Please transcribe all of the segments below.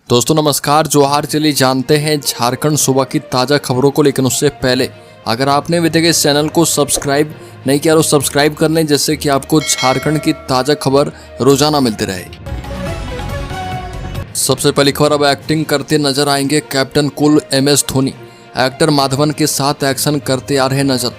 दोस्तों नमस्कार, जोहार। चलिए जानते हैं झारखंड सुबह की ताज़ा खबरों को, लेकिन उससे पहले अगर आपने अभी तक इस चैनल को सब्सक्राइब नहीं किया तो सब्सक्राइब कर लें, जिससे कि आपको झारखंड की ताज़ा खबर रोजाना मिलती रहे। सबसे पहली खबर, अब एक्टिंग करते नजर आएंगे captain cool MS Dhoni. Actor Madhavan के साथ एक्शन करते आ रहे नजर।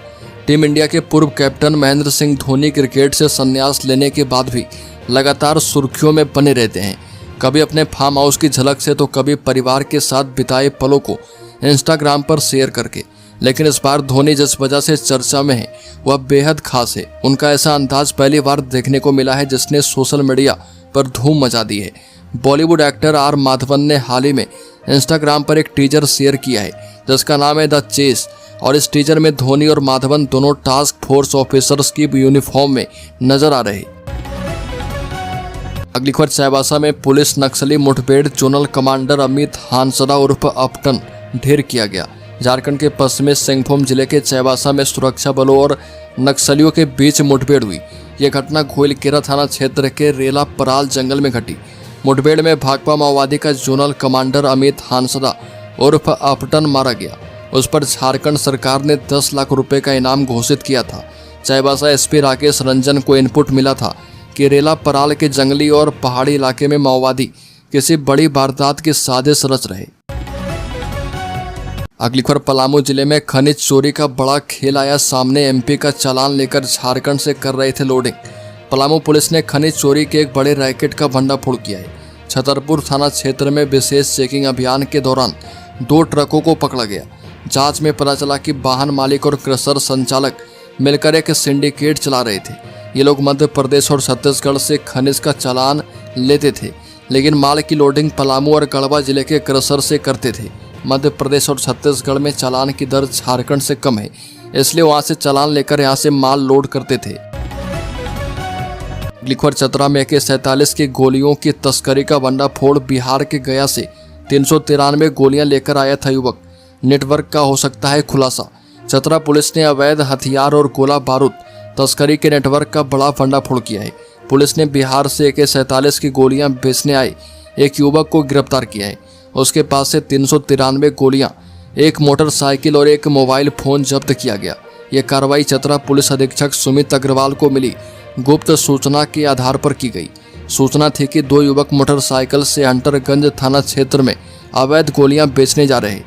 टीम इंडिया के पूर्व कैप्टन महेंद्र सिंह धोनी क्रिकेट से संन्यास लेने के बाद भी लगातार सुर्खियों में बने रहते हैं, कभी अपने फार्म हाउस की झलक से तो कभी परिवार के साथ बिताए पलों को इंस्टाग्राम पर शेयर करके। लेकिन इस बार धोनी जिस वजह से चर्चा में है वह बेहद खास है। उनका ऐसा अंदाज पहली बार देखने को मिला है जिसने सोशल मीडिया पर धूम मचा दी है। बॉलीवुड एक्टर आर माधवन ने हाल ही में इंस्टाग्राम पर एक टीजर शेयर किया है जिसका नाम है द चेस, और इस टीजर में धोनी और माधवन दोनों टास्क फोर्स ऑफिसर्स की यूनिफॉर्म में नजर आ रहे। अगली खबर, चाईबासा में पुलिस नक्सली मुठभेड़, जोनल कमांडर अमित हांसदा उर्फ अपटन ढेर किया गया। झारखंड के पश्चिमी सिंहभूम जिले के चाईबासा में सुरक्षा बलों और नक्सलियों के बीच मुठभेड़ हुई। यह घटना घोइलकेरा थाना क्षेत्र के रेला पराल जंगल में घटी। मुठभेड़ में भाकपा माओवादी का जोनल कमांडर अमित हांसदा उर्फ अपटन मारा गया। उस पर झारखंड सरकार ने 10 लाख रुपए का इनाम घोषित किया था। चाईबासा SP राकेश रंजन को इनपुट मिला था कि रेला पराल के जंगली और पहाड़ी इलाके में माओवादी किसी बड़ी वारदात की साजिश रच रहे। अगली खबर, पलामू जिले में खनिज चोरी का बड़ा खेल आया सामने। MP का चालान लेकर झारखंड से कर रहे थे लोडिंग। पलामू पुलिस ने खनिज चोरी के एक बड़े रैकेट का भंडाफोड़ किया है। छतरपुर थाना क्षेत्र में विशेष चेकिंग अभियान के दौरान 2 ट्रकों को पकड़ा गया। जांच में पता चला कि वाहन मालिक और क्रशर संचालक मिलकर एक सिंडिकेट चला रहे थे। ये लोग मध्य प्रदेश और छत्तीसगढ़ से खनिज का चालान लेते थे, लेकिन माल की लोडिंग पलामू और गढ़वा जिले के क्रशर से करते थे। मध्य प्रदेश और छत्तीसगढ़ में चालान की दर झारखंड से कम है, इसलिए वहां से चालान लेकर यहां से माल लोड करते थे। लिखवर, चतरा में AK-47 की गोलियों की तस्करी का भंडाफोड़। बिहार के गया से 393 गोलियां लेकर आया था युवक। नेटवर्क का हो सकता है खुलासा। चतरा पुलिस ने अवैध हथियार और गोला बारूद तस्करी के नेटवर्क का बड़ा भंडाफोड़ किया है। पुलिस ने बिहार से AK-47 की गोलियां बेचने आए एक युवक को गिरफ्तार किया है। उसके पास से 393 गोलियां, एक मोटरसाइकिल और एक मोबाइल फोन जब्त किया गया। यह कार्रवाई चतरा पुलिस अधीक्षक सुमित अग्रवाल को मिली गुप्त सूचना के आधार पर की गई। सूचना थी कि 2 युवक मोटरसाइकिल से हंटरगंज थाना क्षेत्र में अवैध गोलियां बेचने जा रहे।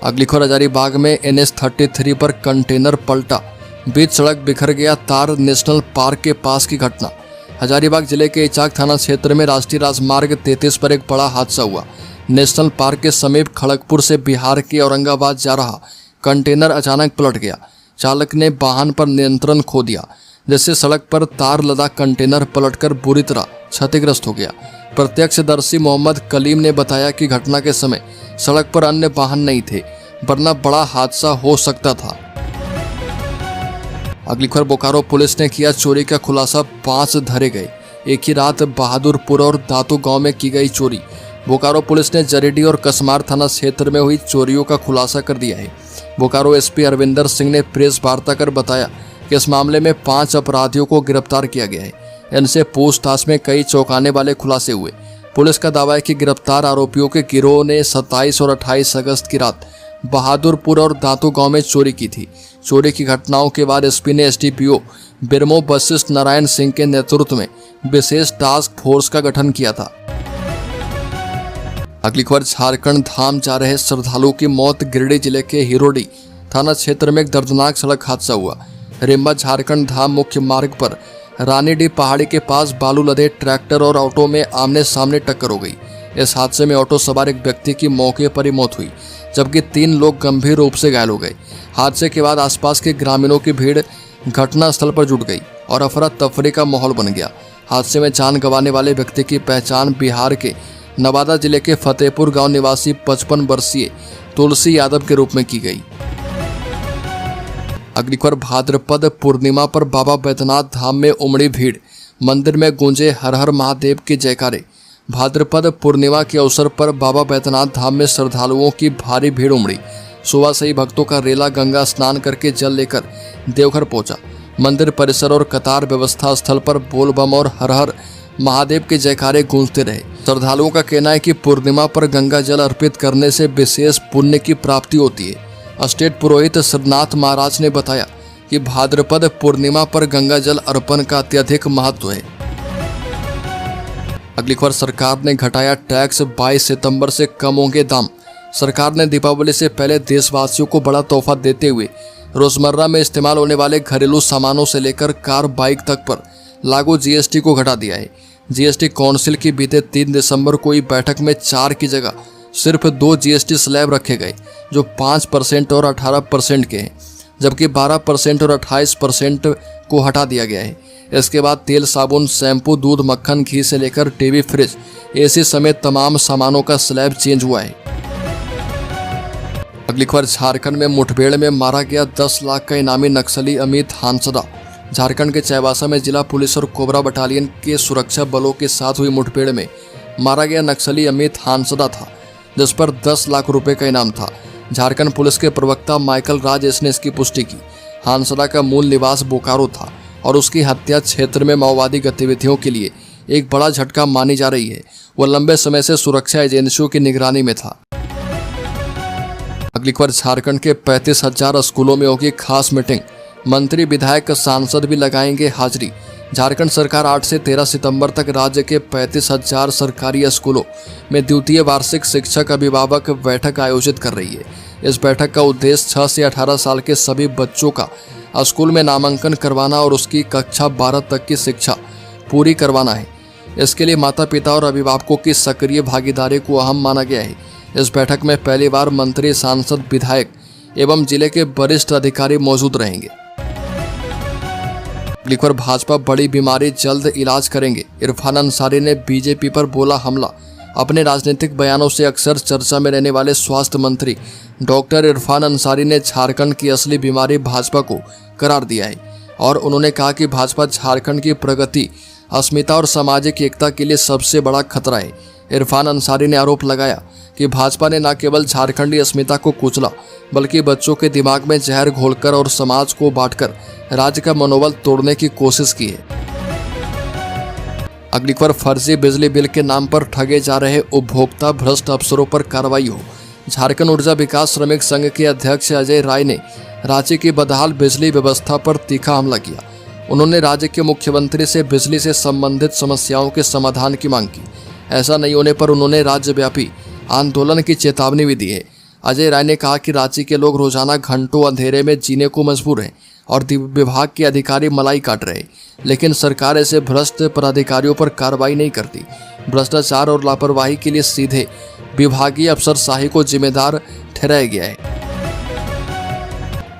अगली खबर, हजारीबाग में NH-33 पर कंटेनर पलटा, बीच सड़क बिखर गया तार। नेशनल पार्क के पास की घटना। हजारीबाग जिले के इचाक थाना क्षेत्र में राष्ट्रीय राजमार्ग 33 पर एक बड़ा हादसा हुआ। नेशनल पार्क के समीप खड़गपुर से बिहार के औरंगाबाद जा रहा कंटेनर अचानक पलट गया। चालक ने वाहन पर नियंत्रण खो दिया, जिससे सड़क पर तार लदा कंटेनर पलटकर बुरी तरह क्षतिग्रस्त हो गया। प्रत्यक्षदर्शी मोहम्मद कलीम ने बताया कि घटना के समय सड़क पर अन्य वाहन नहीं थे, वरना बड़ा हादसा हो सकता था। अगली खबर, बोकारो पुलिस ने किया चोरी का खुलासा, 5 धरे गए। एक ही रात बहादुरपुर और दातू गांव में की गई चोरी। बोकारो पुलिस ने जरेडी और कसमार थाना क्षेत्र में हुई चोरियों का खुलासा कर दिया है। बोकारो SP अरविंदर सिंह ने प्रेस वार्ता कर बताया कि इस मामले में 5 अपराधियों को गिरफ्तार किया गया है। इनसे पूछताछ में कई चौंकाने वाले खुलासे हुए। पुलिस का दावा है कि गिरफ्तार आरोपियों के गिरोह ने 27 और 28 अगस्त की रात बहादुरपुर और दातू गांव में चोरी की थी। चोरी की घटनाओं के बाद SP ने SDPO बिरमो वशिष्ठ नारायण सिंह के नेतृत्व में विशेष टास्क फोर्स का गठन किया था। अगली खबर, झारखंड धाम जा रहे श्रद्धालुओं की मौत। गिरिडीह जिले के हिरोडी थाना क्षेत्र में एक दर्दनाक सड़क हादसा हुआ। रिम्बा झारखंड धाम मुख्य मार्ग पर रानीडीह पहाड़ी के पास बालू लदे ट्रैक्टर और ऑटो में आमने सामने टक्कर हो गई। इस हादसे में ऑटो सवार एक व्यक्ति की मौके पर ही मौत हुई, जबकि 3 लोग गंभीर रूप से घायल हो गए। हादसे के बाद आसपास के ग्रामीणों की भीड़ घटनास्थल पर जुट गई और अफरा तफरी का माहौल बन गया। हादसे में जान गंवाने वाले व्यक्ति की पहचान बिहार के नवादा जिले के फतेहपुर गांव निवासी 55 वर्षीय तुलसी यादव के रूप में की गई। अगली खबर, भाद्रपद पूर्णिमा पर बाबा बैद्यनाथ धाम में उमड़ी भीड़। मंदिर में गूंजे हर हर महादेव के जयकारे। भाद्रपद पूर्णिमा के अवसर पर बाबा बैद्यनाथ धाम में श्रद्धालुओं की भारी भीड़ उमड़ी। सुबह से ही भक्तों का रेला गंगा स्नान करके जल लेकर देवघर पहुंचा। मंदिर परिसर और कतार व्यवस्था स्थल पर बोल बम और हर हर महादेव के जयकारे गूंजते रहे। श्रद्धालुओं का कहना है कि पूर्णिमा पर गंगा जल अर्पित करने से विशेष पुण्य की प्राप्ति होती है। स्टेट पुरोहित श्रीनाथ महाराज ने बताया कि भाद्रपद पूर्णिमा पर गंगा जल अर्पण का अत्यधिक महत्व है। अगली खबर, सरकार ने घटाया टैक्स, 22 सितंबर से कम होंगे दाम। सरकार ने दीपावली से पहले देशवासियों को बड़ा तोहफा देते हुए रोजमर्रा में इस्तेमाल होने वाले घरेलू सामानों से लेकर कार बाइक तक पर लागू जीएसटी को घटा दिया है। जीएसटी काउंसिल की बीते 3 दिसंबर को हुई बैठक में 4 की जगह सिर्फ 2 जीएसटी स्लैब रखे गए, जो 5% और 18% के हैं, जबकि 12% और 28% को हटा दिया गया है। इसके बाद तेल, साबुन, शैम्पू, दूध, मक्खन, घी से लेकर टीवी, फ्रिज, एसी समेत तमाम सामानों का स्लैब चेंज हुआ है। अगली खबर, झारखंड में मुठभेड़ में मारा गया 10 लाख का इनामी नक्सली अमित हांसदा। झारखंड के चाईबासा में जिला पुलिस और कोबरा बटालियन के सुरक्षा बलों के साथ हुई मुठभेड़ में मारा गया नक्सली अमित हांसदा था, जिस पर 10 लाख रुपए का इनाम था। झारखंड पुलिस के प्रवक्ता माइकल राज ने इसकी पुष्टि की। हांसदा का मूल निवास बोकारो था और उसकी हत्या क्षेत्र में माओवादी गतिविधियों के लिए एक बड़ा झटका मानी जा रही है। वह लंबे समय से सुरक्षा एजेंसियों की निगरानी में था। अगली खबर, झारखंड के 35,000 स्कूलों में होगी खास मीटिंग, मंत्री, विधायक, सांसद भी लगाएंगे हाजिरी। झारखंड सरकार 8 से 13 सितंबर तक राज्य के 35,000 सरकारी स्कूलों में द्वितीय वार्षिक शिक्षक अभिभावक बैठक आयोजित कर रही है। इस बैठक का उद्देश्य 6 से 18 साल के सभी बच्चों का स्कूल में नामांकन करवाना और उसकी कक्षा 12 तक की शिक्षा पूरी करवाना है। इसके लिए माता पिता और अभिभावकों की सक्रिय भागीदारी को अहम माना गया है। इस बैठक में पहली बार मंत्री, सांसद, विधायक एवं जिले के वरिष्ठ अधिकारी मौजूद रहेंगे। लिखकर भाजपा बड़ी बीमारी जल्द इलाज करेंगे, इरफान अंसारी ने बीजेपी पर बोला हमला। अपने राजनीतिक बयानों से अक्सर चर्चा में रहने वाले स्वास्थ्य मंत्री डॉक्टर इरफान अंसारी ने झारखंड की असली बीमारी भाजपा को करार दिया है और उन्होंने कहा कि भाजपा झारखंड की प्रगति, अस्मिता और सामाजिक एकता के लिए सबसे बड़ा खतरा है। इरफान अंसारी ने आरोप लगाया कि भाजपा ने न केवल झारखंडी अस्मिता को कुचला, बल्कि बच्चों के दिमाग में जहर घोलकर और समाज को बांटकर राज्य का मनोबल तोड़ने की कोशिश की है। अगली खबर, फर्जी बिजली बिल के नाम पर ठगे जा रहे उपभोक्ता भ्रष्ट अफसरों पर कार्रवाई हो। झारखंड ऊर्जा विकास श्रमिक संघ के अध्यक्ष अजय राय ने रांची की बदहाल बिजली व्यवस्था पर तीखा हमला किया। उन्होंने राज्य के मुख्यमंत्री से बिजली से संबंधित समस्याओं के समाधान की मांग की। ऐसा नहीं होने पर उन्होंने राज्यव्यापी आंदोलन की चेतावनी भी दी है। अजय राय ने कहा कि रांची के लोग रोजाना घंटों अंधेरे में जीने को मजबूर हैं और विभाग के अधिकारी मलाई काट रहे, लेकिन सरकार ऐसे भ्रष्ट पदाधिकारियों पर कार्रवाई नहीं करती। भ्रष्टाचार और लापरवाही के लिए सीधे विभागीय अफसरशाही को जिम्मेदार ठहराया गया है।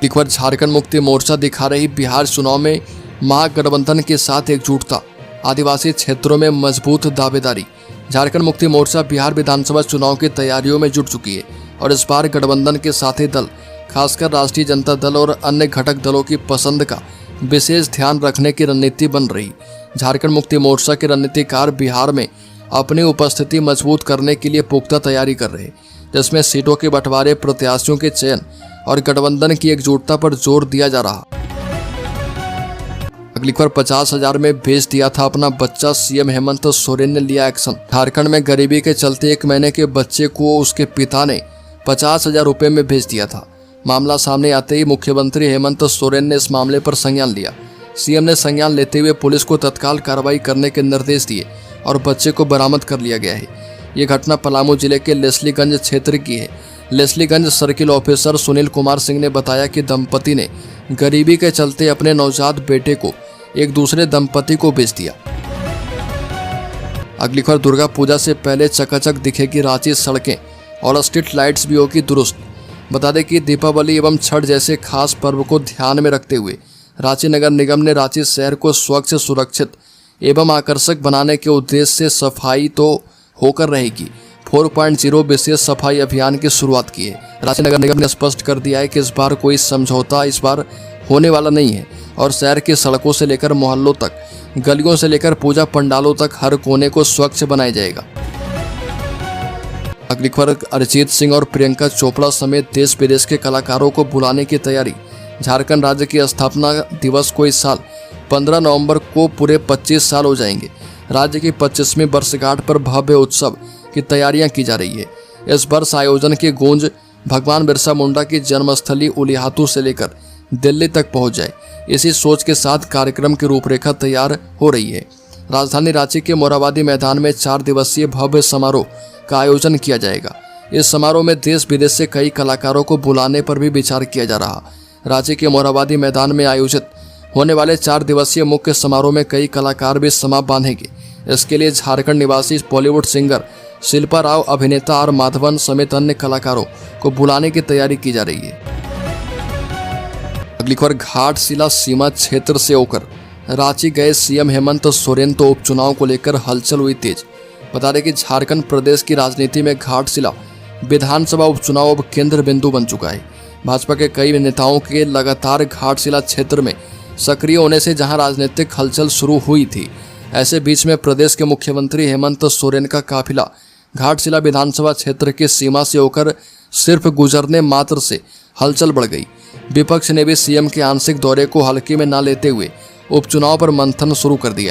एक बार झारखंड मुक्ति मोर्चा दिखा रही बिहार चुनाव में महागठबंधन के साथ एकजुटता, आदिवासी क्षेत्रों में मजबूत दावेदारी। झारखंड मुक्ति मोर्चा बिहार विधानसभा चुनाव की तैयारियों में जुट चुकी है और इस बार गठबंधन के साथी दल, खासकर राष्ट्रीय जनता दल और अन्य घटक दलों की पसंद का विशेष ध्यान रखने की रणनीति बन रही। झारखंड मुक्ति मोर्चा के रणनीतिकार बिहार में अपनी उपस्थिति मजबूत करने के लिए पुख्ता तैयारी कर रहे, जिसमें सीटों के बंटवारे, प्रत्याशियों के चयन और गठबंधन की एकजुटता पर जोर दिया जा रहा। अगली बार 50,000 में बेच दिया था अपना बच्चा, सीएम हेमंत सोरेन ने लिया एक्शन। झारखंड में गरीबी के चलते 1 महीने के बच्चे को उसके पिता ने 50,000 रुपये में बेच दिया था। मामला सामने आते ही मुख्यमंत्री हेमंत सोरेन ने इस मामले पर संज्ञान लिया। सीएम ने संज्ञान लेते हुए पुलिस को तत्काल कार्रवाई करने के निर्देश दिए और बच्चे को बरामद कर लिया गया है। ये घटना पलामू जिले के लेस्लीगंज क्षेत्र की है। लेस्लीगंज सर्किल ऑफिसर सुनील कुमार सिंह ने बताया कि दंपति ने गरीबी के चलते अपने नवजात बेटे को एक दूसरे दंपति को बेच दिया। अगली खबर, दुर्गा पूजा से पहले चकाचक दिखेगी रांची सड़कें और स्ट्रीट लाइट्स भी होगी दुरुस्त। बता दें कि दीपावली एवं छठ जैसे खास पर्व को ध्यान में रखते हुए रांची नगर निगम ने रांची शहर को स्वच्छ, सुरक्षित एवं आकर्षक बनाने के उद्देश्य से सफाई तो होकर रहेगी 4.0 विशेष सफाई अभियान की शुरुआत की है। रांची नगर निगम ने स्पष्ट कर दिया है कि इस बार कोई समझौता इस बार होने वाला नहीं है और शहर की सड़कों से लेकर मोहल्लों तक, गलियों से लेकर पूजा पंडालों तक हर कोने को स्वच्छ बनाया जाएगा। अगली खबर, अरिजीत सिंह और प्रियंका चोपड़ा समेत देश विदेश के कलाकारों को बुलाने की तैयारी। झारखंड राज्य की स्थापना दिवस को इस साल 15 नवंबर को पूरे 25 साल हो जाएंगे। राज्य की 25वीं वर्षगांठ पर भव्य उत्सव की तैयारियां की जा रही है। इस वर्ष आयोजन की गूंज भगवान बिरसा मुंडा की जन्मस्थली उलियातू से लेकर दिल्ली तक पहुंच जाए, इसी सोच के साथ कार्यक्रम की रूपरेखा तैयार हो रही है। राजधानी रांची के मोरहाबादी मैदान में 4 दिवसीय भव्य समारोह का आयोजन किया जाएगा। इस समारोह में देश विदेश से कई कलाकारों को बुलाने पर भी विचार किया जा रहा। रांची के मोरहाबादी मैदान में आयोजित होने वाले 4 दिवसीय मुख्य समारोह में कई कलाकार भी समा बांधेंगे। इसके लिए झारखंड निवासी बॉलीवुड सिंगर शिल्पा राव, अभिनेता आर माधवन समेत अन्य कलाकारों को बुलाने की तैयारी की जा रही है। अगली खबर, घाटशिला सीमा क्षेत्र से होकर रांची गए सीएम हेमंत सोरेन तो उपचुनाव को लेकर हलचल हुई तेज। बता दें कि झारखंड प्रदेश की राजनीति में घाटशिला विधानसभा उपचुनाव अब केंद्र बिंदु बन चुका है। भाजपा के कई नेताओं के लगातार घाटशिला क्षेत्र में सक्रिय होने से जहां राजनीतिक हलचल शुरू हुई थी, ऐसे बीच में प्रदेश के मुख्यमंत्री हेमंत सोरेन का काफिला घाटशिला विधानसभा क्षेत्र की सीमा से होकर सिर्फ गुजरने मात्र से हलचल बढ़ गई। विपक्ष ने भी सीएम के आंशिक दौरे को हल्के में न लेते हुए उपचुनाव पर मंथन शुरू कर दिया है।